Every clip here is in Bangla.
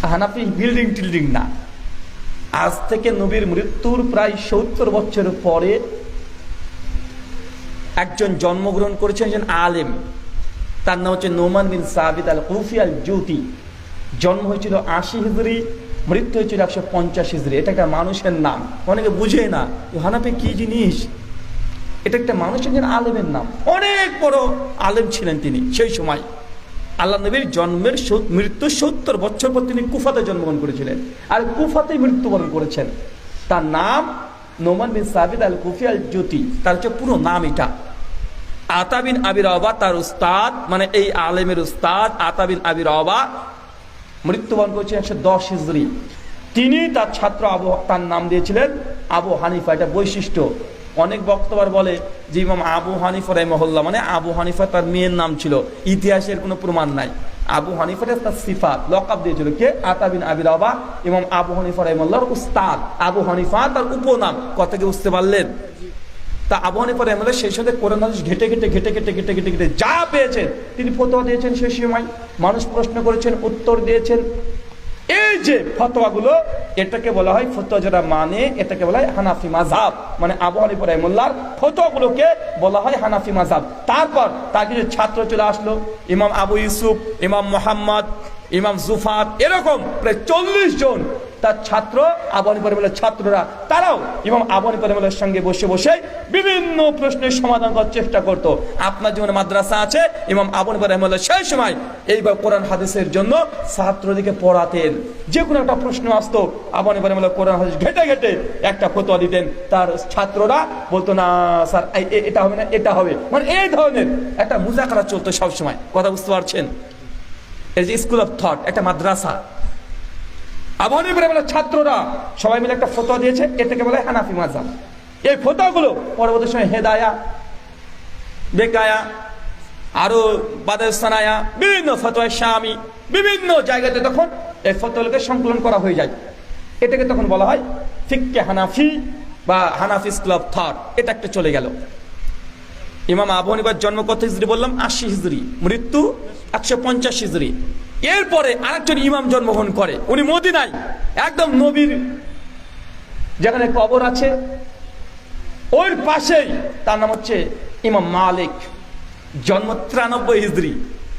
হানাফি বিল্ডিং টিল্ডিং না। আজ থেকে নবীর মৃত্যুর প্রায় ৭০ বছর পরে একজন জন্মগ্রহণ করেছেন, একজন আলেম, তার নাম হচ্ছে নোমান বিন সাবিত আল কুফি আল জুতি। জন্ম হয়েছিল ৮০ হিজরি, মৃত্যু হয়েছিল ১৫০ হিজরি। এটা একটা মানুষের নাম, অনেকে বুঝে না হানাফি কি জিনিস। এটা একটা মানুষের আলেমের নাম, অনেক বড় আলেম ছিলেন তিনি সেই সময়। আল্লাহ নবীর জন্মের মৃত্যু ৭০ বছর পর তিনি কুফাতে জন্মগ্রহণ করেছিলেন, আর কুফাতেই মৃত্যুবরণ করেছেন। তার নাম নোমান বিন সাবিত আল কুফি আল জুতি, তার হচ্ছে পুরো নাম এটা। আতা বিন আবি রওবা তার উস্তাদ, মানে এই আলেমের উস্তাদ আতা বিন আবি রওবা মৃত্যুবরণ করেছেন ১১০ হিজরি। তিনি তার ছাত্র তার নাম দিয়েছিলেন আবু হানিফা। এটা বৈশিষ্ট্য। অনেক বক্তব্য বলে যে ইমাম আবু হানিফা রাহিমাহুল্লাহ, মানে আবু হানিফা তার মেয়ের নাম ছিল, ইতিহাসের কোনো প্রমাণ নাই। আবু হানিফা তার সিফাত লকাব দিয়েছিল কে? আতা বিন আবি রওবা। ইমাম আবু হানিফা রাহিমাহুল্লাহর উস্তাদ আবু হানিফা তার উপনাম। কথা কি বুঝতে পারলেন? তা আবু হানিফা রাহিমাহুল্লাহ সেই সাথে কোরআন হাদিস ঘেটে ঘেটে যা পেয়েছেন তিনি ফতোয়া দিয়েছেন। সেই সময় মানুষ প্রশ্ন করেছেন, উত্তর দিয়েছেন। এই যে ফতোয়াগুলো, এটাকে বলা হয় ফতোয়া যারা মানে, এটাকে বলা হয় হানাফি মাযহাব। মানে আবু হানিফা রাহিমাহুল্লাহর ফতোয়াগুলোকে বলা হয় হানাফি মাযহাব। তারপর তার কিছু ছাত্র চলে আসলো, ইমাম আবু ইউসুফ, ইমাম মুহাম্মদ, ইমাম জুফার, এরকম প্রায় ৪০ জন তার ছাত্র, আবু হানিফা রাহিমাহুল্লাহর ছাত্ররা, তারাও ইমাম আবু হানিফা রাহিমাহুল্লাহর সঙ্গে বসে বসে বিভিন্ন প্রশ্নের সমাধান করার চেষ্টা করত। আপনার জীবনে মাদ্রাসা আছে, ইমাম আবু হানিফা রাহিমাহুল্লাহ সেই সময় এইবার কোরআন হাদিসের জন্য ছাত্রদেরকে পড়াতেন। যে কোনো একটা প্রশ্ন আসতো, আবু হানিফা রাহিমাহুল্লাহ কোরআন হাদিস ঘেটে ঘেটে একটা ফতোয়া দিতেন। তার ছাত্ররা বলতো, না স্যার এটা হবে না, এটা হবে। মানে এই ধরনের একটা মুজাকারা চলতো সবসময়। কথা বুঝতে পারছেন? এই যে স্কুল অফ থট, একটা মাদ্রাসা। আবু হানিফা রাহিমাহুল্লাহর ছাত্ররা সবাই মিলে একটা ফতোয়া দিয়েছে, এটাকে বলে হানাফি মাযহাব। এই ফতোয়াগুলো পরবর্তী সময় হেদায়া, বেকায়া, আরো বাদাসানায়া, বিভিন্ন ফতোয়া শামি, বিভিন্ন জায়গাতে তখন এই ফতোয়াগুলোকে সংকলন করা হয়ে যায়। এটাকে তখন বলা হয় ফিকহে হানাফি বা হানাফি স্কুল অফ থট। এটা একটা চলে গেল। ইমাম আবু হানিফার জন্ম কত হিজরি বললাম? ৮০ হিজরি, মৃত্যু ১৫০ হিজরি। এরপরে আরেকজন ইমাম জন্মগ্রহণ করে, উনি মদিনায় একদম নবীর যেখানে কবর আছে ওর পাশেই। তার নাম হচ্ছে ইমাম মালিক। জন্ম ৯৩ হিজরি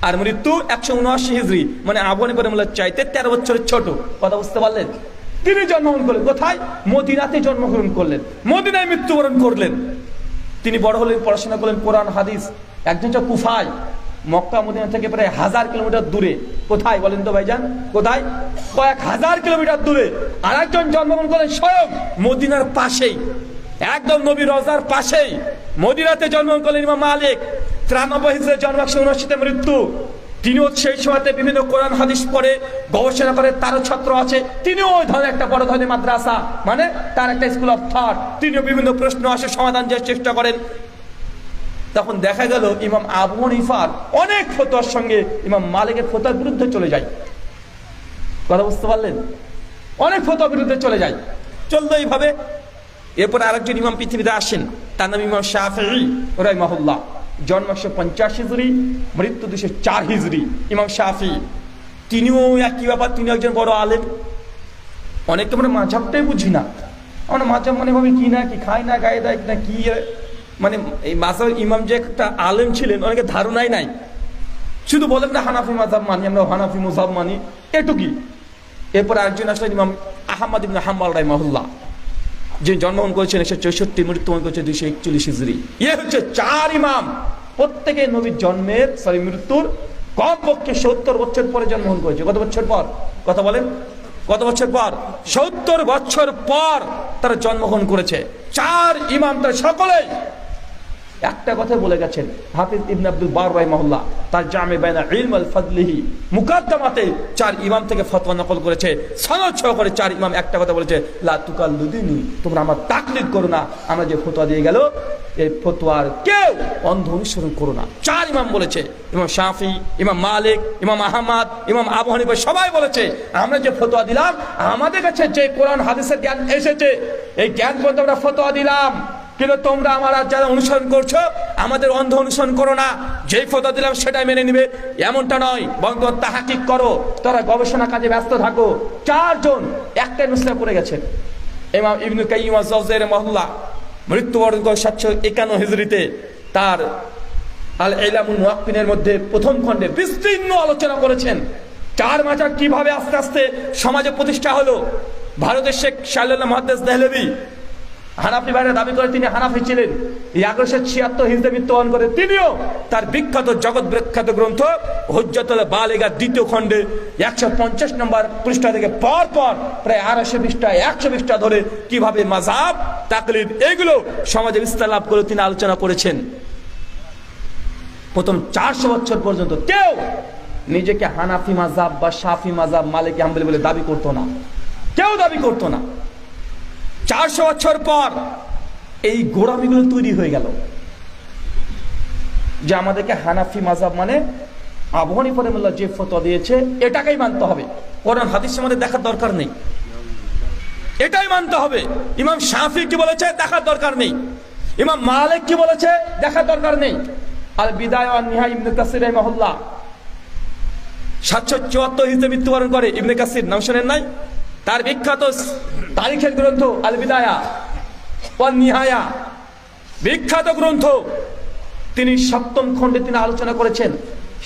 আর মৃত্যু ১৭৯ হিজরি, মানে আবু হানিফা রাহিমাহুল্লাহর চাইতে ১৩ বছরের ছোট। কথা বুঝতে পারলেন? তিনি জন্মগ্রহণ করলেন কোথায়? মদিনাতে জন্মগ্রহণ করলেন, মদিনায় মৃত্যুবরণ করলেন। তিনি বড় হলেন, পড়াশোনা করলেন কোরআন হাদিস। একজন কুফায়, মক্কা মদিনা থেকে প্রায় ১০০০ কিলোমিটার দূরে। কোথায় বলেন তো ভাইজান? কোথায়? কয়েক হাজার কিলোমিটার দূরে। আর একজন জন্মগ্রহণ করেন স্বয়ং মদিনার পাশেই, একদম নবী রওজার পাশেই মদিনাতে জন্মগ্রহণ করলেন ইমাম মালিক। ৯৩ হিজরি জন্ম, ১৭৯ মৃত্যু। তিনিও সেই সময়তে বিভিন্ন কোরআন হাদিস পড়ে গবেষণা করে, তারও ছাত্র আছে। তিনিও ওই ধরনের একটা বড় ধরনের মাদ্রাসা, মানে তার একটা স্কুল অফ থট। তিনিও বিভিন্ন প্রশ্ন আসে সমাধান দেওয়ার চেষ্টা করেন। তখন দেখা গেল ইমাম আবু হানিফার অনেক ফতোয়ার সঙ্গে ইমাম মালিকের ফতোয়ার বিরুদ্ধে চলে যায়। কথা বুঝতে পারলেন? অনেক ফতোয়ার বিরুদ্ধে চলে যায়। চলতো এইভাবে। এরপর আরেকজন ইমাম পৃথিবীতে আসেন, তার নাম ইমাম শাফিঈ রাহিমাহুল্লাহ। জন্ম ১৫০ হিজরি, মৃত্যু ২০৪ হিজরি। ইমাম শাফিঈ তিনিও একই ব্যাপার, তিনি একজন বড় আলেম। অনেকে মানে মাঝহাবটাই বুঝি না, আমরা মাঝহাব মানে ভাবি কি না, কি খায় না, গায়ে দেয় না, কি মানে এই মাযহাবের ইমাম যে একটা আলেম ছিলেন, অনেকে ধারণাই নাই। শুধু বলেন না হানাফি মাযহাব মানি, আমরা হানাফি মাযহাব মানি, এটুকুই। এরপর আরেকজন আসলেন ইমাম আহমদ ইবনে হাম্বল রাহিমাহুল্লাহ, যিনি জন্মগ্রহণ করেছেন ১৬৪, মৃত্যুবরণ করেছেন ২৪১ হিজরি। ইয়ে হচ্ছে ৪ ইমাম, প্রত্যেকে নবীর জন্মের মৃত্যুর কমপক্ষে ৭০ বছর পরে জন্মগ্রহণ করেছে। কত বছর পর? কথা বলেন, কত বছর পর? ৭০ বছর পর তারা জন্মগ্রহণ করেছে। ৪ ইমাম, তারা সকলেই একটা কথা বলে গেছেন। হাফিজ ইবনে আব্দুল বার রাহিমাহুল্লাহ তার জামে বাইনা ইলম ওয়াল ফাদলিহি মুকাদ্দামাতে ৪ ইমাম থেকে ফতোয়া নকল করেছে। সনদ সহকারে ৪ ইমাম একটা কথা বলেছে, লা তুকাল্লিদুনি, তোমরা আমার তাকলিদ করো না। আমরা যে ফতোয়া দিয়ে গেল এই ফতোয়ার কেউ অন্ধ অনুসরণ করো না। ৪ ইমাম বলেছে। ইমাম শাফি, ইমাম মালিক, ইমাম আহমদ, ইমাম আবু হানিফা সবাই বলেছে, আমরা যে ফতোয়া দিলাম, আমাদের কাছে যে কোরআন হাদিসের জ্ঞান এসেছে, এই জ্ঞান পর্যন্ত আমরা ফতোয়া দিলাম। কিন্তু তোমরা আমার যারা অনুসরণ করছো আমাদের অন্ধ অনুসরণ করো না, যেই ফতোয়া দিলাম সেটাই মেনে নিবে এমনটা নয়, বরং তোমরা তাহাকিক করো, তোরা গবেষণা কাজে ব্যস্ত থাকো। 4 জন একটাই নুসরা করে গেছেন। ইমাম ইবনে কাইয়িম আয-জাওজিয়্যী রাহিমাহুল্লাহ মৃত্যুবরণ করে 751 হিজরিতে। তার আল ইলামুল মুওয়াক্কিনের মধ্যে প্রথম খণ্ডে বিস্তীর্ণ আলোচনা করেছেন 4 মাজাব কিভাবে আস্তে আস্তে সমাজে প্রতিষ্ঠা হলো। ভারতের শেখ শাহজালাল মুহাদ্দিস দেহলভী হানাফি ভাইরা দাবি করে তিনি হানাফি ছিলেন। 1176 হিজরি মৃত্যুবরণ করে তিনিও তার বিখ্যাত জগৎ বিখ্যাত গ্রন্থ হুজ্জাতুল বালিগা 2য় খণ্ডে 150 নম্বর পৃষ্ঠা থেকে পর প্রায় 250 পৃষ্ঠা 100 পৃষ্ঠা ধরে কিভাবে মাযহাব তাকলিদ এগুলো সমাজে বিস্তার লাভ করে তিনি আলোচনা করেছেন। প্রথম 400 বছর পর্যন্ত কেউ নিজেকে হানাফি মাযহাব বা শাফি মাযহাব মালিকি হাম্বলি বলে দাবি করতো না, কেউ দাবি করতো না। 400 বছর পর এই গোড়ামিগুলো তৈরি হয়ে গেল যে আমাদেরকে হানাফি মাযহাব মানে আবু হানিফা রাহিমাহুল্লাহ যে ফতোয়া দিয়েছে এটাকেই মানতে হবে, কোরআন হাদিস আমাদের দেখার দরকার নেই, এটাই মানতে হবে। ইমাম শাফি কি বলেছে দেখার দরকার নেই, ইমাম মালিক কি বলেছে দেখার দরকার নেই। আল বিদায়া ওয়ান নিহায়া ইবনে কাসির রাহিমাহুল্লাহ 774 হিজরি মৃত্যুবরণ করে। ইবনে কাসির নাম শুনেন নাই? তার বিখ্যাত তারিখের গ্রন্থ আল বিদায়া ওয়ান নিহায়া বিখ্যাত গ্রন্থ, তিনি 7ম খণ্ডে তিনি আলোচনা করেছেন।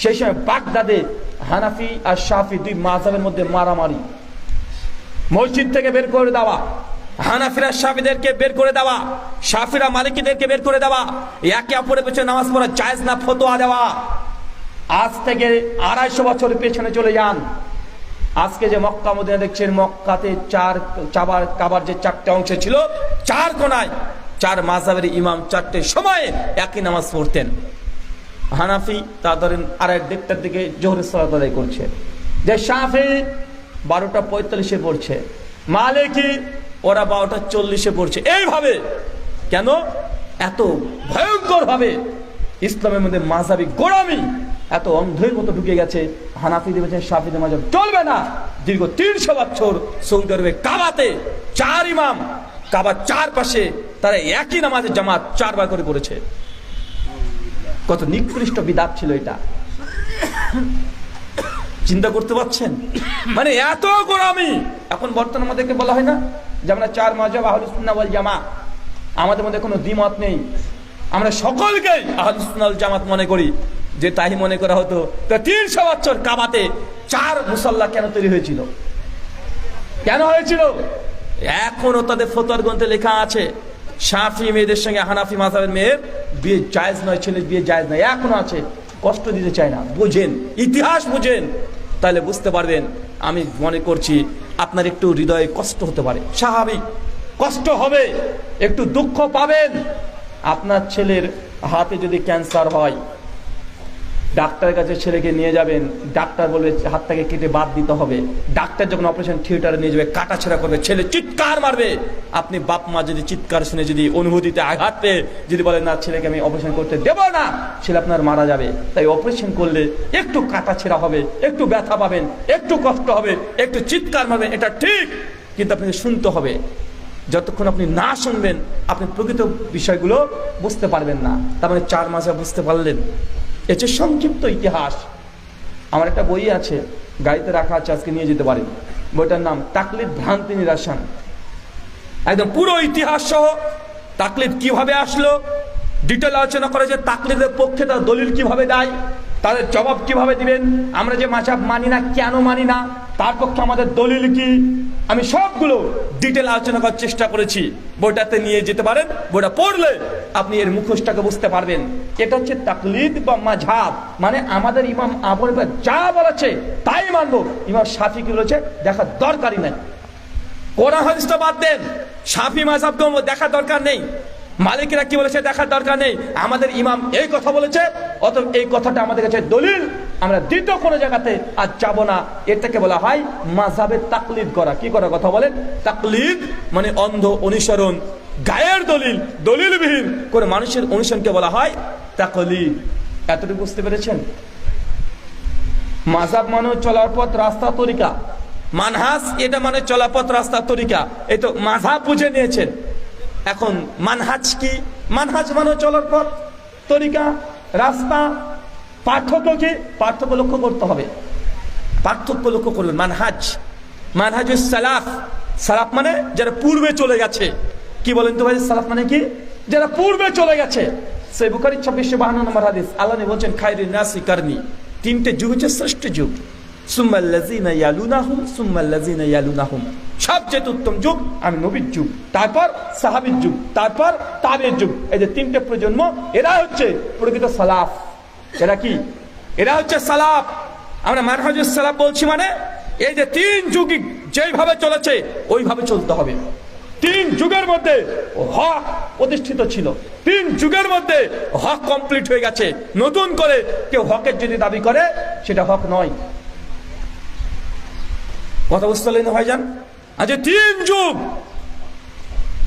সেই সময় বাগদাদে হানাফি আর শাফি 2 মাযহাবের মধ্যে মারামারি, মসজিদ থেকে বের করে দেওয়া, হানাফিরা শাফিদেরকে বের করে দেওয়া, শাফিরা মালিকিদেরকে বের করে দেওয়া, একে অপরের পেছনে নামাজ পড়া জায়েজ না ফতোয়া দেওয়া। আজ থেকে 250 বছর পেছনে চলে যান। আজকে যে মক্কা মদিনা দেখছেন, মক্কাতে কাবার যে 4টে অংশ ছিল, 4 কোণায় 4 মাযহাবের ইমাম 4টে সময়ে একই নামাজ পড়তেন। হানাফি তা ধরেন আড়াই দেড়টার দিকে জোহরের সালাত আদায় করছে, যে শাফি 12:45 পড়ছে, মালিকি ওরা 12:40 পড়ছে। এইভাবে কেন? এত ভয়ঙ্কর ভাবে ইসলামের মধ্যে মাযহাবি গোড়ামি এত অন্ধের মতো ঢুকে গেছে। হানাফিদের বলছেন শাফিদের মাযহাব চলবে না। দীর্ঘ 300 বছর সৌদি আরবে কাবাতে 4 ইমাম, কাবার 4 পাশে তারা একই নামাজের জামাত 4 বার করে পড়েছে। কত নিকৃষ্ট বিদআত ছিল এটা, চিন্তা করতে পারছেন? মানে এত গোড়ামি। এখন বর্তমানে আমাদেরকে বলা হয় না যে আমরা 4 মাযহাব আহলুস সুন্নাহ ওয়াল জামাত, আমাদের মধ্যে কোনো দ্বিমত নেই, আমরা সকলকেই আহলুস সুন্নাহ ওয়াল জামাত মনে করি। যে তাই মনে করা হতো তো 300 বছর কাবাতে 4 মুসাল্লা কেন তৈরি হয়েছিল? কেন হয়েছিল? এখনো তাদের ফতোয়ার গ্রন্থে লেখা আছে শাফি মেয়েদের সঙ্গে হানাফি মাযহাবের মেয়ের বিয়ে জায়েজ নয়, ছেলের বিয়ে জায়েজ নয়, এখনো আছে। কষ্ট দিতে চায় না, বুঝেন, ইতিহাস বুঝেন, তাহলে বুঝতে পারবেন। আমি মনে করছি আপনার একটু হৃদয়ে কষ্ট হতে পারে, স্বাভাবিক কষ্ট হবে, একটু দুঃখ পাবেন। আপনার ছেলের হাতে যদি ক্যান্সার হয়, ডাক্তারের কাছে ছেলেকে নিয়ে যাবেন, ডাক্তার বলবে হাতটাকে কেটে বাদ দিতে হবে। ডাক্তার যখন অপারেশন থিয়েটারে নিয়ে যাবে, কাটাছেড়া করবে, ছেলে চিৎকার মারবে। আপনি বাপ মা যদি চিৎকার শুনে যদি অনুভূতিতে আঘাত পেয়ে যদি বলেন না ছেলেকে আমি অপারেশন করতে দেব না, ছেলে আপনার মারা যাবে। তাই অপারেশন করলে একটু কাটাছেড়া হবে, একটু ব্যথা পাবেন, একটু কষ্ট হবে, একটু চিৎকার মারবেন, এটা ঠিক, কিন্তু আপনাকে শুনতে হবে। যতক্ষণ আপনি না শুনবেন আপনি প্রকৃত বিষয়গুলো বুঝতে পারবেন না। তার মানে 4 মাযহাব বুঝতে পারলেন। এর সংক্ষিপ্ত ইতিহাস আমার একটা বই আছে, গাড়িতে রাখা আছে, আজকে নিয়ে যেতে পারেন। বইটার নাম তাকলিদ ভ্রান্তি নিরসন। একদম পুরো ইতিহাস সহ তাকলিদ কিভাবে আসলো ডিটেল আলোচনা করে, যে তাকলিদের পক্ষে তার দলিল কিভাবে দেয়, তাদের জবাব কিভাবে দিবেন, আমরা যে মাযহাব মানি না কেন মানি না, তার পক্ষে আমাদের দলিল কি, আমি সবগুলো ডিটেল আলোচনা করার চেষ্টা করেছি। বইটাতে নিয়ে যেতে পারেন, বইটা পড়লে আপনি এর মুখোশটাকে বুঝতে পারবেন। এটা হচ্ছে তাকলিদ বা মাযহাব, মানে আমাদের ইমাম আবু হানিফা যা বলেছে তাই মানবো। ইমাম শাফি কি বলেছে দেখার দরকারই নাই। কোরআন হাদিসটা বাদ দেন, শাফি মাযহাবকে দেখার দরকার নেই, মালিকরা কি বলেছে দেখার দরকার নেই। আমাদের ইমাম এই কথা বলেছে, অতএব এই কথাটা আমাদের কাছে দলিল, আমরা দ্বিতীয় কোনো জায়গাতে আর যাব না। এটাকে বলা হয় মাযহাবের তাকলিদ করা। কি করা কথা বলেন? তাকলিদ মানে অন্ধ অনুসরণ, গায়ের দলিল, দলিলবিহীন করে মানুষের অনুসরণকে বলা হয় তাকলিদ। এতটুকু বুঝতে পেরেছেন? মাযহাব মানে চলার পথ, রাস্তা, তরিকা। মানহাজ এটা মানে চলার পথ, রাস্তা, তরিকা। এই তো মাযহাব বুঝে নিয়েছেন। এখন মানহাজ কি? মানহাজ মানে চলার পথ, তরিকা, রাস্তা। পার্থক্য কি? পার্থক্য লক্ষ্য করতে হবে, পার্থক্য লক্ষ্য করবেন। মানহাজ, মানহাজুস সালাফ। সালাফ মানে যারা পূর্বে চলে গেছে। কি বলেন তো ভাই, সালাফ মানে কি? যারা পূর্বে চলে গেছে। সেই বুখারী 2652 নম্বর হাদিস, আল্লাহ নবী বলেন খায়রুন নাসি কারনি, তিনটে যুগ হচ্ছে শ্রেষ্ঠ যুগ। সুম্মাল্লাযিনা ইয়ালুনাহুম সুম্মাল্লাযিনা ইয়ালুনাহুম, সবচেয়ে উত্তম যুগ আমি নবীর যুগ, তারপর সাহাবীর যুগ, তারপর তাবেঈর যুগ। এই যে তিনটে প্রজন্ম, এরা হচ্ছে প্রকৃত সালাফ। এরা কি? এরা হচ্ছে সালাফ। আমরা মানহাজুস সালাফ বলছি মানে এই যে তিন যুগ যেইভাবে চলেছে ওইভাবে চলতে হবে। তিন যুগের মধ্যে হক প্রতিষ্ঠিত ছিল, তিন যুগের মধ্যে হক কমপ্লিট হয়ে গেছে। নতুন করে কেউ হকের যদি দাবি করে সেটা হক নয়। কথা বুঝতে পারলেন ভাইজান? আজ তিন যুগ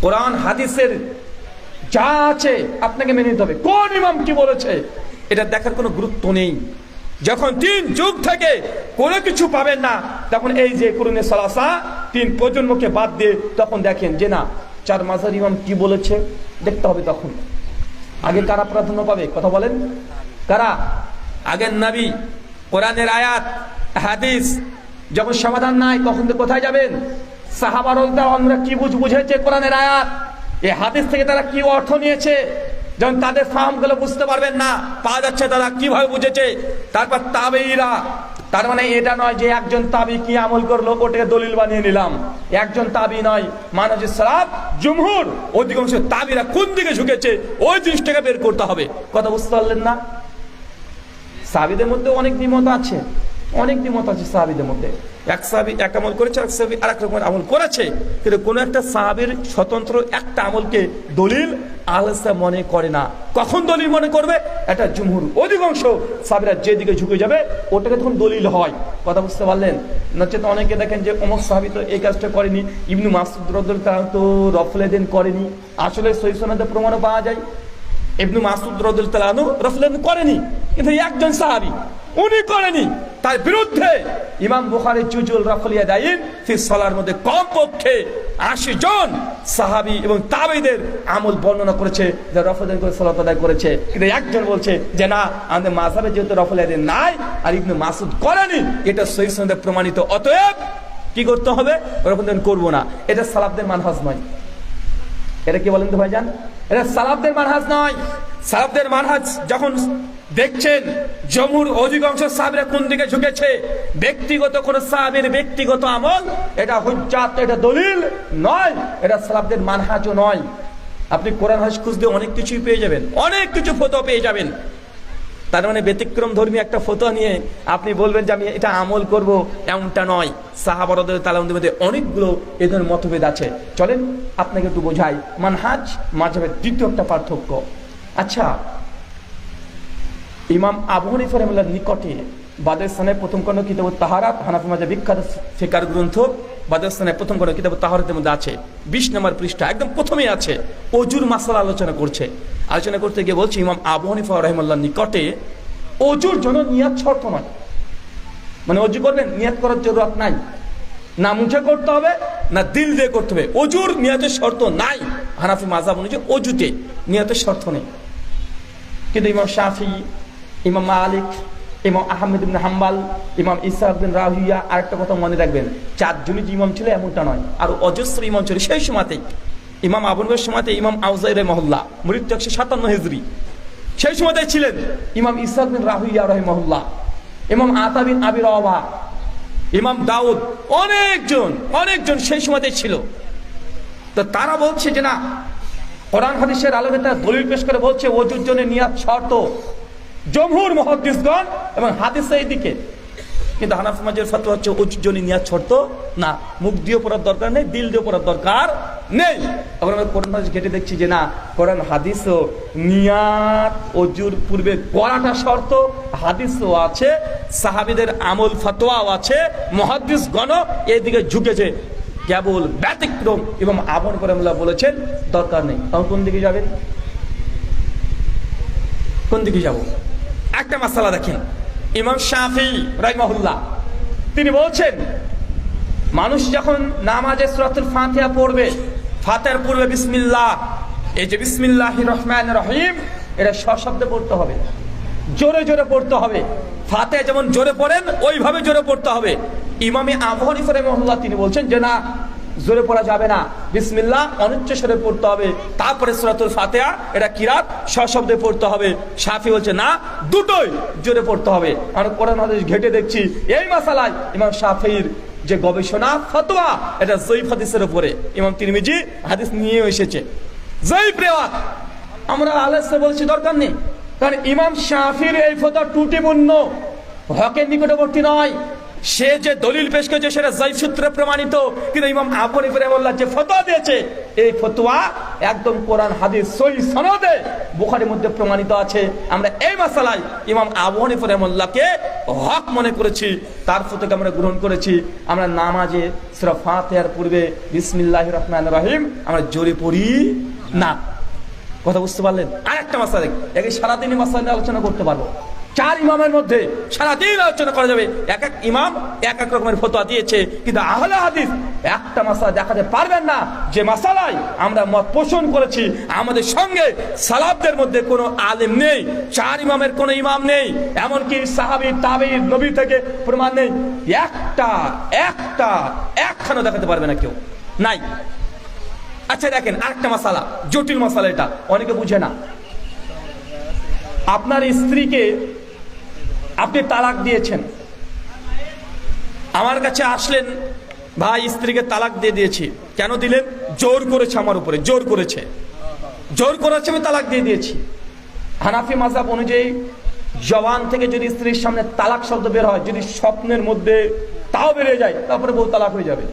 কোরআন হাদিসের যা আছে আপনাকে মেনে নিতে হবে। কোন ইমাম কি বলেছে এটা দেখার কোনো গুরুত্ব নেই। যখন তিন যুগ থেকে কোনো কিছু পাবেন না, তখন এই যে কুরুনে সালাসা, তিন প্রজন্মকে বাদ দিয়ে তখন দেখেন যে না, চার মাঝার ইমাম কি বলেছে দেখতে হবে। তখন আগে কারা প্রাধান্য পাবে? কথা বলেন, কারা? আগের নবী, কোরআনের আয়াত, হাদিস। যখন সমাধান নাই তখন তো কোথায় যাবেন? সাহাবারা আমরা কি বুঝেছে কোরআনের আয়াত, এই হাদিস থেকে তারা কি অর্থ নিয়েছে, যখন তাদের ফাহমগুলো বুঝতে পারবেন না, পাওয়া যাচ্ছে তারা কিভাবে বুঝেছে। তারপর তাবেঈরা, তার মানে এটা নয় যে একজন তাবি কি আমল করলো ওটাকে দলিল বানিয়ে নিলাম। একজন তাবি নয়, মানহাজুস সালাফ জুমহুর অধিকাংশ তাবিরা কোন দিকে ঝুঁকেছে ওই জিনিসটাকে বের করতে হবে। কথা বুঝতে পারলেন না? সাহাবীদের মধ্যে অনেক দ্বিমত আছে, অনেক দ্বিমত আছে সাহাবীদের মধ্যে। এক সাহাবী এক আমল করেছে, এক সাহাবী আর এক রকমের আমল করেছে, কিন্তু কোন একটা সাহাবীর স্বতন্ত্র একটা আমলকে দলিল আহলে মনে করে না। কখন দলিল মনে করবে? এটা জুমহুর অধিকাংশ সাহাবীরা যেদিকে ঝুঁকে যাবে ওটাকে তখন দলিল হয়। কথা বুঝতে পারলেন? নচেত অনেকে দেখেন যে অমুক সাহাবী তো এই কাজটা করেনি, ইবনু মাসউদ রাদিয়াল্লাহু তাআলা তো রফল ইয়াদাইন করেনি। আসলে সহিহ সনদে প্রমাণও পাওয়া যায় ইবনু মাসউদ রাদিয়াল্লাহু তাআলা রফল ইয়াদাইন করেনি, কিন্তু একজন সাহাবী উনি করেনি। তার বিরুদ্ধে ইমাম বুখারী জুজুল রফল ইয়াদাইন ফি সালার মধ্যে কমপক্ষে 80 জন সাহাবী এবং তাবেঈদের আমল বর্ণনা করেছে যে রফল ইয়াদাইন করে সালাত আদায় করেছে, কিন্তু একজন বলছে যে না, আমাদের মাযহাবে যেহেতু রফল ইয়াদাইন নাই আর ইবনু মাসউদ করেনি, এটা সহিহ সনদে প্রমাণিত, অতএব কি করতে হবে? রফল ইয়াদাইন করব না। এটা সালাফদের মানহাজ নয়। এটা কি বলেন তো ভাইজান? এটা সালাফদের মানহাজ নয়। সালাফদের মানহাজ যখন দেখছেন জমহুর অধিকাংশ সাহাবীরা কোন দিকে ঝুঁকেছে, ব্যক্তিগত কোন সাহাবীর ব্যক্তিগত আমল এটা হুজ্জাত, এটা দলিল নয়, এটা সালাফদের মানহাজও নয়। আপনি কোরআন হাদিস খুঁজতে অনেক কিছুই পেয়ে যাবেন, অনেক কিছু ফতোয়া পেয়ে যাবেন। তার মানে ব্যতিক্রম ধর্মী একটা ফতোয়া নিয়ে আপনি বলবেন যে আমি এটা আমল করব, এমনটা নয়। সাহাবা রাদিয়াল্লাহু তাআলার মধ্যে অনেকগুলো এ ধরনের মতভেদ আছে। চলেন আপনাকে একটু বোঝাই মানহাজ মাযহাবের দ্বিতীয় একটা পার্থক্য। আচ্ছা, ইমাম আবু হানিফা রাহিমাহুল্লাহর নিকটে বাদারসানে প্রথম কোন কিতাব তাহারাত, হানাফি মাযহাব বিখ্যাত ফিকহ গ্রন্থ বাদারসানে প্রথম কোন কিতাব তাহারাতের মধ্যে আছে 20 নম্বর পৃষ্ঠা, একদম প্রথমেই আছে ওজুর মাসালা আলোচনা করছে। আলোচনা করতে গিয়ে বলছে ইমাম আবু হানিফা রাহিমাহুল্লাহর নিকটে ওজুর জন্য নিয়াত শর্ত নয়। মানে অজু করবেন, নিয়াত করার জরুরত নাই, না মুখে করতে হবে না দিল দিয়ে করতে হবে। ওজুর নিয়াতের শর্ত নাই। হানাফি মাযহাব অনুযায়ী ওজুতে নিয়াতের শর্ত নেই। কিন্তু ইমাম শাফি, ইমাম মালিক, ইমাম আহমদ ইবনে হাম্বল, ইমাম ইসহাক বিন রাহুইয়া, আরেকটা কথা মনে রাখবেন, 4 জনই যে ইমাম ছিল এমনটা নয়, আর অজস্র ইমাম ছিল সেই সময়তেই। ইমাম আবু হানিফার সময়তে ইমাম আউজাই রাহিমাহুল্লাহ মৃত্যু 157 হিজরি, সেই সময়তে ছিলেন ইমাম ইসহাক বিন রাহুইয়া রাহিমাহুল্লাহ, ইমাম আতা বিন আবি রওয়াবা, ইমাম দাউদ, অনেকজন সেই সময়তে ছিল। তো তারা বলছে যে না, কোরআন হাদিসের আলোকে তারা দলিল পেশ করে বলছে ওজুর জন্য নিয়াত শর্ত। জমহুর মুহাদ্দিসগণ এবং হাদিসে এইদিকে, কিন্তু হানাফি মাযহাবের ফতোয়া হচ্ছে ওজুর জন্য নিয়াত শর্ত না, মুখ দিয়ে পড়ার দরকার নেই, দিল দিয়ে পড়ার দরকার নেই। এখন আমরা কোরআন হাদিস ঘেটে দেখছি যে না, কোরআন হাদিসও নিয়াত ওজুর পূর্বে করাটা শর্ত, হাদিসও আছে, সাহাবীদের আমল ফতোয়াও আছে, মুহাদ্দিসগণ এইদিকে ঝুঁকেছে। কেবল ব্যতিক্রম এবং আবন করে বলেছেন দরকার নেই। তখন কোন দিকে যাবেন? কোন দিকে যাব? একটা মাসালা দেখেন, ইমাম শাফি রাহিমাহুল্লাহ তিনি বলছেন মানুষ যখন নামাজে সূরাতুল ফাতিহা পড়বে, ফাতিহার পূর্বে বিসমিল্লাহ, এই যে বিসমিল্লাহির রহমানির রহিম, এটা সশব্দে পড়তে হবে, জোরে জোরে পড়তে হবে। ফাতিহা যেমন জোরে পড়েন ওইভাবে জোরে পড়তে হবে। ইমামে আবু হানিফা রাহিমাহুল্লাহ তিনি বলছেন যে না, জোরে পড়া যাবে না, বিসমিল্লাহ অনুচ্চ স্বরে পড়তে হবে, তারপরে সূরাতুল ফাতিহা এটা কিরাত সশব্দে পড়তে হবে। শাফি বলছে না, দুটোই জোরে পড়তে হবে। আমরা কোরআন হাদিস ঘেটে দেখছি এই মাসালায় ইমাম শাফির যে গবেষণা ফতোয়া এটা যঈফ হাদিসের উপরে, ইমাম তিরমিজি হাদিস নিয়ে এসেছে যঈফ রিওয়ায়াত। আমরা আলেসে বলছি দরকার নেই, কারণ ইমাম শাফির এই ফতোয়া ত্রুটিপূর্ণ, হকের নিকটবর্তী নয়। সে যে দলিল পেশ করেছে সেটা যঈফ সূত্রে প্রমাণিত, কিন্তু ইমাম আবু হানিফা রাহিমাহুল্লাহ যে ফতোয়া দিয়েছে এই ফতোয়া একদম কোরআন হাদিস সহিহ সনদে বুখারীর মধ্যে প্রমাণিত আছে। আমরা এই মাসালায় ইমাম আবু হানিফা রাহিমাহুল্লাহকে হক মনে করেছি, তার ফতোয়াকে আমরা গ্রহণ করেছি। আমরা নামাজে সূরা ফাতিহার পূর্বে বিসমিল্লাহির রহমানির রহিম আমরা জোরে পড়ি না। কথা বুঝতে পারলেন? আরেকটা মাসালা, একে সারাদিনই মাসালা নিয়ে আলোচনা করতে পারবো। 4 ইমামের মধ্যে সারাদিন আলোচনা করা যাবে, এক এক ইমাম এক এক রকমের ফতোয়া দিয়েছে, কিন্তু আহলে হাদিস একটা মাসালা দেখাতে পারবেন না যে মাসালায় আমরা মত পোষণ করেছি। আমাদের সঙ্গে সালাফদের মধ্যে কোনো আলেম নেই, 4 ইমামের কোনো ইমাম নেই, এমনকি সাহাবী তাবেঈ নবী থেকে প্রমাণ নেই, একখানা দেখাতে পারবে না কেউ, নাই। আচ্ছা দেখেন আরেকটা মাসালা, জটিল মাসালা, এটা অনেকে বুঝে না। আপনার স্ত্রীকে আপনি তালাক দিয়েছেন, আমার কাছে আসলেন, ভাই স্ত্রীকে তালাক দিয়ে দিয়েছি। কেন দিলেন? জোর করেছে আমার উপরে, জোর করেছে আমি তালাক দিয়ে দিয়েছি। হানাফি মাযহাব অনুযায়ী জবান থেকে যদি স্ত্রীর সামনে তালাক শব্দ বের হয়, যদি স্বপ্নের মধ্যে তাও বেরিয়ে যায়, তারপরে বউ তালাক হয়ে যাবে।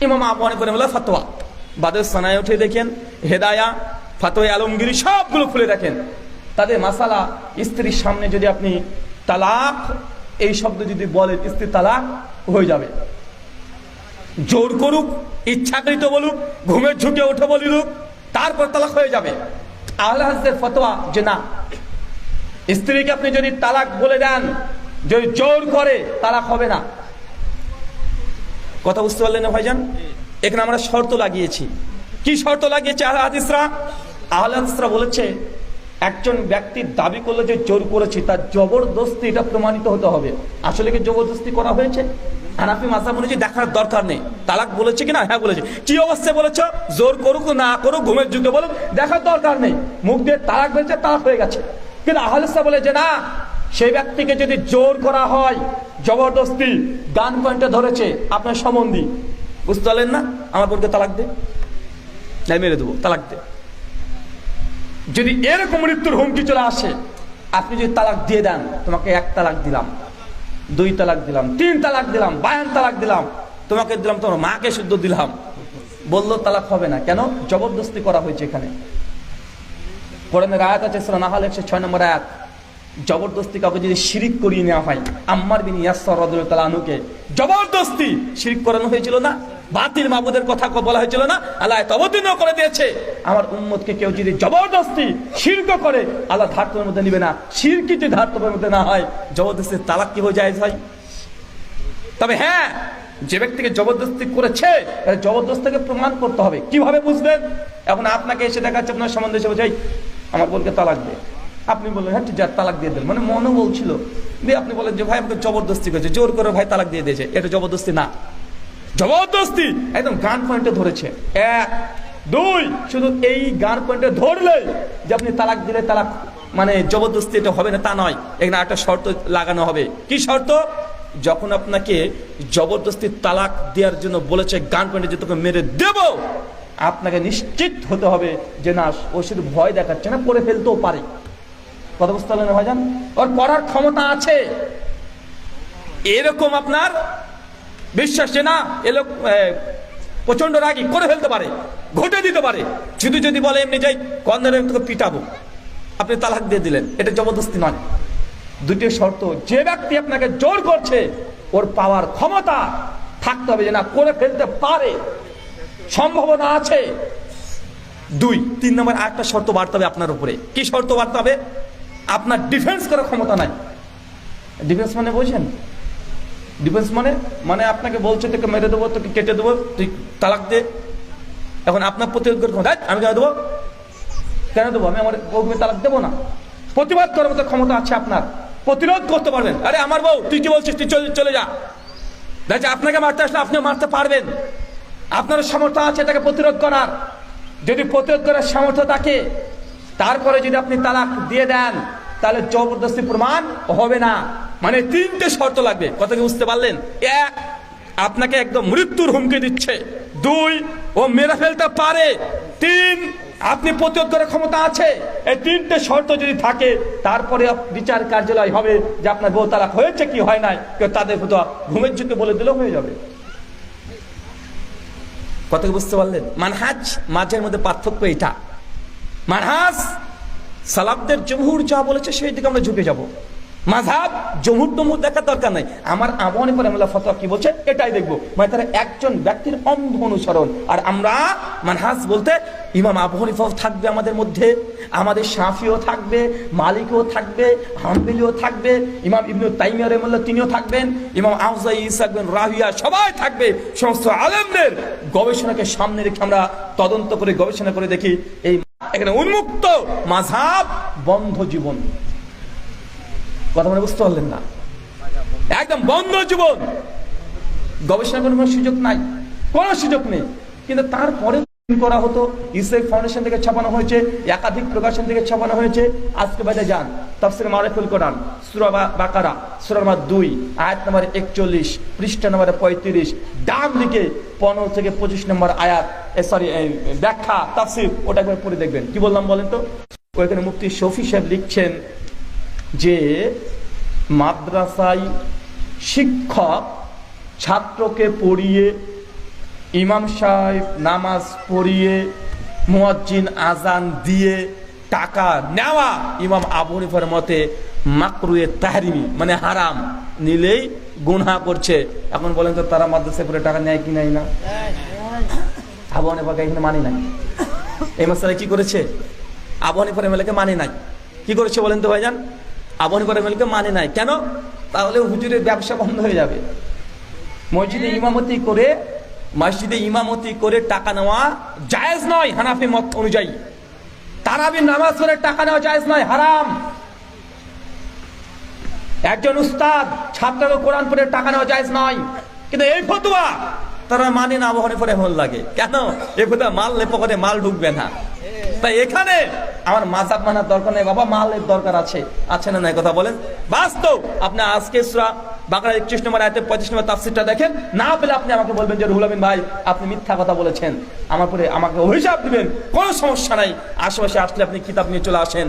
ইমাম আবু হানিফা রাহিমাহুল্লাহ ফতোয়া বাদের সানায় উঠে দেখেন, হেদায়া, ফতোয়া আলমগীরি সবগুলো খুলে দেখেন, তাদের মাসালা স্ত্রীর সামনে যদি আপনি তালাক এই শব্দ যদি বলেন, স্ত্রী তালাক হয়ে যাবে। জোর করুক, ইচ্ছাকৃত বলুক, ঘুমের ঝুঁকে উঠে বলিলুক, তারপর তালাক হয়ে যাবে। আহলে হাদিসের ফতোয়া যে না, স্ত্রীকে আপনি যদি তালাক বলে দেন, যদি জোর করে, তালাক হবে না। কথা বুঝতে পারলেন না ভাইজান? এখানে আমরা শর্ত লাগিয়েছি। কি শর্ত লাগিয়েছে আহলে হাদিসরা? আহলে হাদিসরা বলেছে একজন ব্যক্তির দাবি করলে যে জোর করেছি, তার জবরদস্তি এটা প্রমাণিত হতে হবে। আসলে কি জবরদস্তি করা হয়েছে? হানাফি মাযহাব অনুযায়ী দেখার দরকার নেই, তালাক বলেছে কিনা, হ্যাঁ বলেছে। কি অবস্থায় বলেছে? জোর করুক না করুক, ঘুমের যুগে বলুক, দেখার দরকার নেই। মুখ দিয়ে তালাক বলেছে, তালাক হয়ে গেছে। কিন্তু আহলে হাদিসরা বলে যে না, সেই ব্যক্তিকে যদি জোর করা হয়, জবরদস্তি, গান পয়েন্টে ধরেছে, আপনার সম্বন্ধী, বুঝতে পারলেন না, আমার বোনকে তালাক দে, তাই মেরে দেবো, তালাক দে। যদি এরকম মৃত্যুর হুমকি চলে আসে, আপনি যদি তালাক দিয়ে দেন, তোমাকে 1 তালাক দিলাম, 2 তালাক দিলাম, 3 তালাক দিলাম, 52 তালাক দিলাম, তোমাকে দিলাম, তোমার মাকে শুদ্ধ দিলাম, বললো তালাক হবে না। কেন? জবরদস্তি করা হয়েছে। এখানে কোরআনের আয়াত আছে, সূরা নাহল 106 নম্বর আয়াত, জবরদস্তি কাউকে যদি শিরিক করিয়ে নেওয়া হয়, আম্মার বিন ইয়াসসার রাদিয়াল্লাহু তাআলা আনহুকে জবরদস্তি শিরিক করানো হয়েছিল না, বাতিল মাবুদের কথা বলা হয়েছিল না, আল্লাহ অবতীর্ণ করে দিয়েছে, আমার উম্মতকে কেউ যদি জবরদস্তি শিরক করে, আল্লাহ ধার্তবের মধ্যে নিবে না। শিরক যদি ধার্তবের মধ্যে না হয়, জবরদস্তি তালাক কি হয়ে যায় ভাই? তবে হ্যাঁ, যে ব্যক্তিকে জবরদস্তি করেছে, জবরদস্তিকে প্রমাণ করতে হবে। কিভাবে বুঝবেন? এখন আপনাকে এসে দেখাচ্ছে, আপনার সম্বন্ধে এসে বোঝাই, আমার বোনকে তালাক দে, আপনি বললেন হ্যাঁ ঠিক আছে তালাক দিয়ে দেন, মানে মনে বলছিল দিয়ে আপনি বলেন যে ভাই আমাকে জবরদস্তি করেছে, জোর করে ভাই তালাক দিয়ে দিয়েছে। এটা জবরদস্তি না, জবরদস্তি একদম গান পয়েন্টে ধরেছে। 1, 2, শুধু এই গান পয়েন্টে ধরলে যে আপনি তালাক দিলে তালাক মানে জবরদস্তি এটা হবে না তা নয়। এখানে একটা শর্ত লাগানো হবে। কি শর্ত? যখন আপনাকে জবরদস্তি তালাক দেওয়ার জন্য বলেছে, গান পয়েন্টে যে তোকে মেরে দেব, আপনাকে নিশ্চিত হতে হবে যে না, ও শুধু ভয় দেখাচ্ছে না, করে ফেলতেও পারে। কথা বুঝতে পারলেন ভাইজান? ওর করার ক্ষমতা আছে, এরকম আপনার বিশ্বাস যে না এ লোক প্রচন্ড রাগী, করে ফেলতে পারে, ঘটে দিতে পারে। শুধু যদি বলে এমনি যাই কর্নারে তোকে পিটাবো, আপনি তালাক দিয়ে দিলেন, এটা জবরদস্তি নয়। 2টি শর্ত, যে ব্যক্তি আপনাকে জোর করছে ওর পাওয়ার ক্ষমতা থাকতে হবে যে না করে ফেলতে পারে, সম্ভাবনা আছে। 2, 3 নম্বর আরেকটা শর্ত বাড়তে হবে আপনার উপরে। কি শর্ত বাড়তে হবে? আপনার ডিফেন্স করার ক্ষমতা নাই। ডিফেন্স মানে বোঝেন? ডিফেন্স মানে আপনাকে বলছে তোকে মেরে দেবো, তোকে কেটে দেবো, তুই তালাক দে, এখন আপনার প্রতিরোধ করে ক্ষমতা, আমি কেন দেবো, কেন দেবো? আমি আমার বউকে তালাক দেবো না। প্রতিবাদ করার মতো ক্ষমতা আছে আপনার, প্রতিরোধ করতে পারবেন। আরে আমার বউ, তুই কি বলছিস, তুই চলে যা। দেখছে আপনাকে মারতে আসলে আপনিও মারতে পারবেন, আপনার সামর্থ্য আছে এটাকে প্রতিরোধ করার। যদি প্রতিরোধ করার সামর্থ্য থাকে, তারপরে যদি আপনি তালাক দিয়ে দেন, তাহলে জবরদস্তি প্রমাণ হবে না। মানে 3টে শর্ত লাগবে। কথা কি বুঝতে পারলেন? 1, আপনাকে একদম মৃত্যুর হুমকি দিচ্ছে। 2, ও মেরে ফেলতে পারে। 3, আপনি প্রতিরোধ করার ক্ষমতা আছে। এই 3টে শর্ত যদি থাকে, তারপরে বিচার কার্যালয় হবে যে আপনার বউ তালাক হয়েছে কি হয় নাই, কেউ তাদের ফতোয়া ঘুমের ঝুঁকে বলে দিলেও হয়ে যাবে। কথা কি বুঝতে পারলেন? মানহাজ মাঝের মধ্যে পার্থক্য এটা। মানহাজ সালাফদের জমহুর যা বলেছে সেই দিকে আমরা ঝুঁকে যাব। মাযহাব জমহুর দেখার দরকার নাই। আমার আবু হানিফা রাহিমাহুল্লাহ ফতোয়া কি বলছে এটাই দেখবো। মানে তারা একজন ব্যক্তির অন্ধ অনুসরণ। আর আমরা মানহাজ বলতে ইমাম আবু হানিফাও থাকবে আমাদের মধ্যে, আমাদের শাফিও থাকবে, মালিকও থাকবে, হাম্বলিও থাকবে, ইমাম ইবনে তাইমিয়া রাহিমাহুল্লাহ তিনিও থাকবেন, ইমাম আউজাই, ইসহাক বিন রাহিয়া সবাই থাকবে। সমস্ত আলেমদের গবেষণাকে সামনে রেখে আমরা তদন্ত করে গবেষণা করে দেখি এই এখানে উন্মুক্ত মাযহাব বন্ধ জীবন। কথা মানে বুঝতে পারলেন না? একদম বন্ধ জীবন, গবেষণা করার কোনো সুযোগ নাই, কোনো সুযোগ নেই। কিন্তু তারপরে করা হতো, ইসলামিক ফাউন্ডেশন থেকে ছাপানো হয়েছে, একাধিক প্রকাশন থেকে ছাপানো হয়েছে। আজকে বাদে যান তাফসীর মারিফুল কোরআন, সূরা বাকারা, সূরা নম্বর 2, আয়াত নম্বর 41, পৃষ্ঠা নম্বর 35, ডান দিকে 15 থেকে 25 নম্বর আয়াত, ব্যাখ্যা তাফসীর, ওটা একবার পড়ে দেখবেন। কি বললাম বলেন তো? ওইখানে মুফতি শফি সাহেব লিখছেন যে মাদ্রাসায় শিক্ষক ছাত্রকে পড়িয়ে, ইমাম সাহেব নামাজ পড়িয়ে, মুয়াজ্জিন আজান দিয়ে টাকা নেওয়া ইমাম আবু হানিফার মতে মাকরুহে তাহরিমি, মানে হারাম, নিলেই গুনাহ করছে। এখন বলেন তো তারা মাদ্রাসায় করে টাকা নেয় কি নেয় না? আবু হানিফাকে এখানে মানি নাই। এই মাসআলা কি করেছে? আবু হানিফার এমএলএকে মানে নাই। কি করেছে বলেন তো ভাইজান? আবু হানিফার এমএলএকে মানে নাই। কেন? তাহলে হুজুরের ব্যবসা বন্ধ হয়ে যাবে। মসজিদে ইমামতি করে টাকা নেওয়া জায়েজ নয় হানাফি মত অনুযায়ী। তারাবির নামাজ পড়ে টাকা নেওয়া জায়েজ নয়, হারাম। একজন উস্তাদ ছাত্রকে কোরআন পড়ে টাকা নেওয়া জায়েজ নয়। কিন্তু এই ফতোয়া তারা মানে না আবু হানিফার এমন লাগে। কেন? এই ফতোয়া মাল পকেটে মাল ঢুকবে না। তাই এখানে আমার মাযহাব মানার দরকার নেই বাবা, মালের দরকার আছে না নাই? কথা বলেন। বাস্তব আপনি আজকে সূরা বাকারা 31 নম্বর আয়াতে 35 নম্বর তাফসীরটা দেখেন, না পেলে আপনি আমাকে বলবেন যে রুহুল আমিন ভাই আপনি মিথ্যা কথা বলেছেন, আমাকে অভিশাপ দিবেন, কোনো সমস্যা নাই। আশেপাশে আসলে আপনি কিতাব নিয়ে চলে আসেন,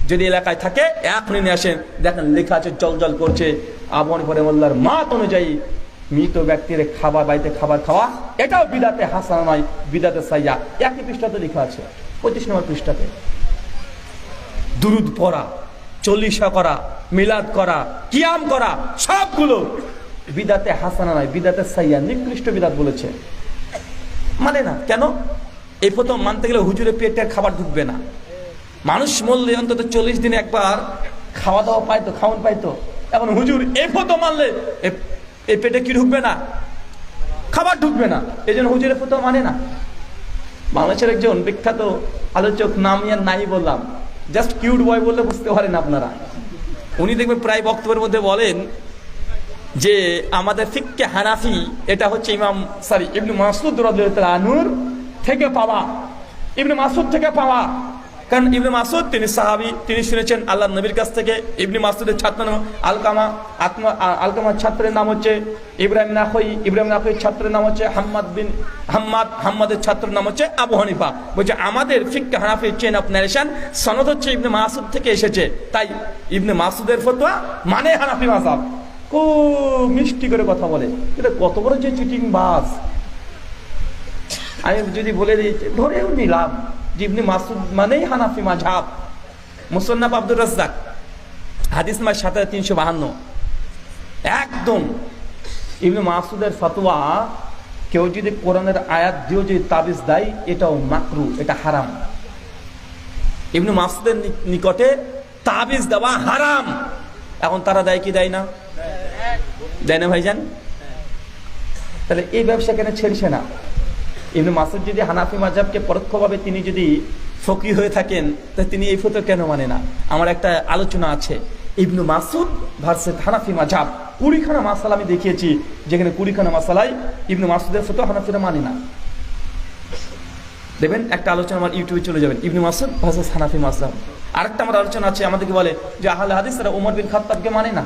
যদি এলাকায় থাকে এখনই নিয়ে আসেন। দেখেন লেখা আছে, জল করছে আবু হানিফা রাহিমাহুল্লাহর মাত অনুযায়ী মৃত ব্যক্তির খাবার, বাড়িতে খাবার খাওয়া এটাও বিদাতে হাসানা নয়, বিদাতে সাইয়্যা। একই পৃষ্ঠাতে লেখা আছে, 25 নম্বর পৃষ্ঠাতে। দুরুদ পড়া, চল্লিশা করা, মিলাদ করা, কিয়াম করা, সবগুলো বিদাতে হাসানা নয়, বিদাতে সাইয়্যা, নিকৃষ্ট বিদাত বলেছে। মানে না কেন? এই প্রথম মানতে গেলে হুজুরের পেটের খাবার ঢুকবে না। মানুষ মরলে অন্তত 40 দিনে একবার খাওয়া দাওয়া পাইতো, খাওয়ান পাইতো। এখন হুজুর এই প্রথম মানলে এই পেটে কি ঢুকবে না? খাবার ঢুকবে না। এই জন্য হুজুরের প্রথম মানে না। বাংলাদেশের একজন বিখ্যাত আলোচক, নাম নাই বললাম, জাস্ট কিউট বয় বললে বুঝতে পারেন আপনারা। উনি দেখবেন প্রায় বক্তব্যের মধ্যে বলেন যে আমাদের ফিকহে হানাফি এটা হচ্ছে ইবনে মাসউদ রাদিয়াল্লাহু তাআলা আনহুর থেকে পাওয়া, ইবনে মাসউদ থেকে পাওয়া। কারণ ইবনে মাসউদ তিনি সাহাবী, তিনি শুনেছেন আল্লাহর নবীর কাছ থেকে। ইবনে মাসউদের ছাত্র নাম আলকামার ছাত্রের নাম হচ্ছে ইব্রাহিম নাখই ছাত্রের নাম হচ্ছে হাম্মাদের ছাত্রের নাম হচ্ছে আবু হানিফা। বলছে আমাদের ফিকহে হানাফি চেইন অফ ন্যারেশন সনদ হচ্ছে ইবনে মাসউদ থেকে এসেছে, তাই ইবনে মাসউদের ফতোয়া মানে হানাফি মাযহাব। খুব মিষ্টি করে কথা বলে, এটা কত বড় যে চিটিং বাজ। আমি যদি বলে দিই ধরেও নিলাম ইবনে মাসউদ মানেই হানাফি মাযহাব। মুসান্নাফ আব্দুর রাজ্জাক হাদিস নাম্বার 7352। একদম ইবনে মাসউদের ফতোয়া, কেউ যদি কোরআনের আয়াত দিয়েও যদি তাবিজ দেয় এটাও মাকরু, এটা হারাম। ইবনে মাসউদের নিকটে তাবিজ দেওয়া হারাম। এখন তারা দেয় কি দেয় না? দেয় না ভাইজান? তাহলে এই ব্যবসা কেন ছেড়ছে না? ইবনে মাসউদ যদি হানাফি মাযহাবকে পরোক্ষভাবে তিনি যদি ফকিহ হয়ে থাকেন, তা তিনি এই ফতোয়া কেন মানে না? আমার একটা আলোচনা আছে ইবনে মাসউদ ভার্সেস হানাফি মাযহাব, 20খানা মাসালা আমি দেখিয়েছি, যেখানে 20খানা মাসালায় ইবনে মাসউদের ফতোয়া হানাফিরা মানে না। দেখবেন একটা আলোচনা আমার ইউটিউবে চলে যাবেন, ইবনে মাসউদ ভার্সেস হানাফি মাযহাব। আরেকটা আমার আলোচনা আছে, আমাদেরকে বলে যে আহলে হাদিসরা ওমর বিন খাত্তাবকে মানে না,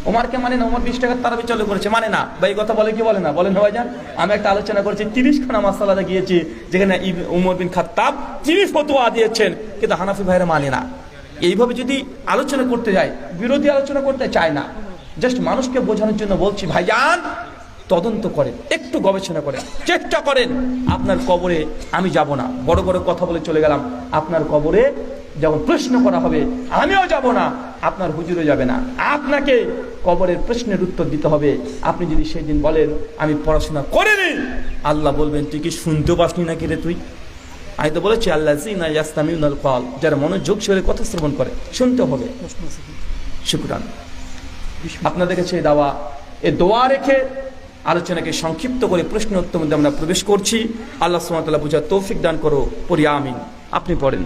ওমরকে মানে না, ওমর 20 টাকার তারাবি চালু করেছে, মানে না। বা এই কথা বলে কি বলে না? বলেন ভাইজান। আমি একটা আলোচনা করেছি, 30খানা মাসালাতে গিয়েছি, যেখানে ওমর বিন খাত্তাব 30 ফতোয়া দিয়েছেন, কিন্তু হানাফি ভাইরা মানে না। এইভাবে যদি আলোচনা করতে যায়, বিরোধী আলোচনা করতে চায় না, জাস্ট মানুষকে বোঝানোর জন্য বলছি ভাইজান, তদন্ত করেন, একটু গবেষণা করেন, চেষ্টা করেন। আপনার কবরে আমি যাব না, বড় বড় কথা বলে চলে গেলাম, আপনার কবরে যখন প্রশ্ন করা হবে আমিও যাব না, আপনার হুজুরও যাবে না। আপনাকে কবরের প্রশ্নের উত্তর দিতে হবে। আপনি যদি সেই দিন বলেন আমি পড়াশোনা করিনি, আল্লাহ বলবেন তুই কি শুনতে পাসনি নাকি রে তুই? আমি তো বলেছি আল্লাযীনা ইয়াসতামিউনাল কওল, যারা মনোযোগ সহকারে কথা শ্রবণ করে, শুনতে হবে। শুকরান। আপনাদের কাছে দাওয়া, এ দোয়া রেখে আলোচনাকে সংক্ষিপ্ত করে প্রশ্ন উত্তর মধ্যে আমরা প্রবেশ করছি। আল্লাহ সুবহানাহু ওয়া তাআলা বুঝার তৌফিক দান করো, পড়ি আমিন। আপনি পড়েন।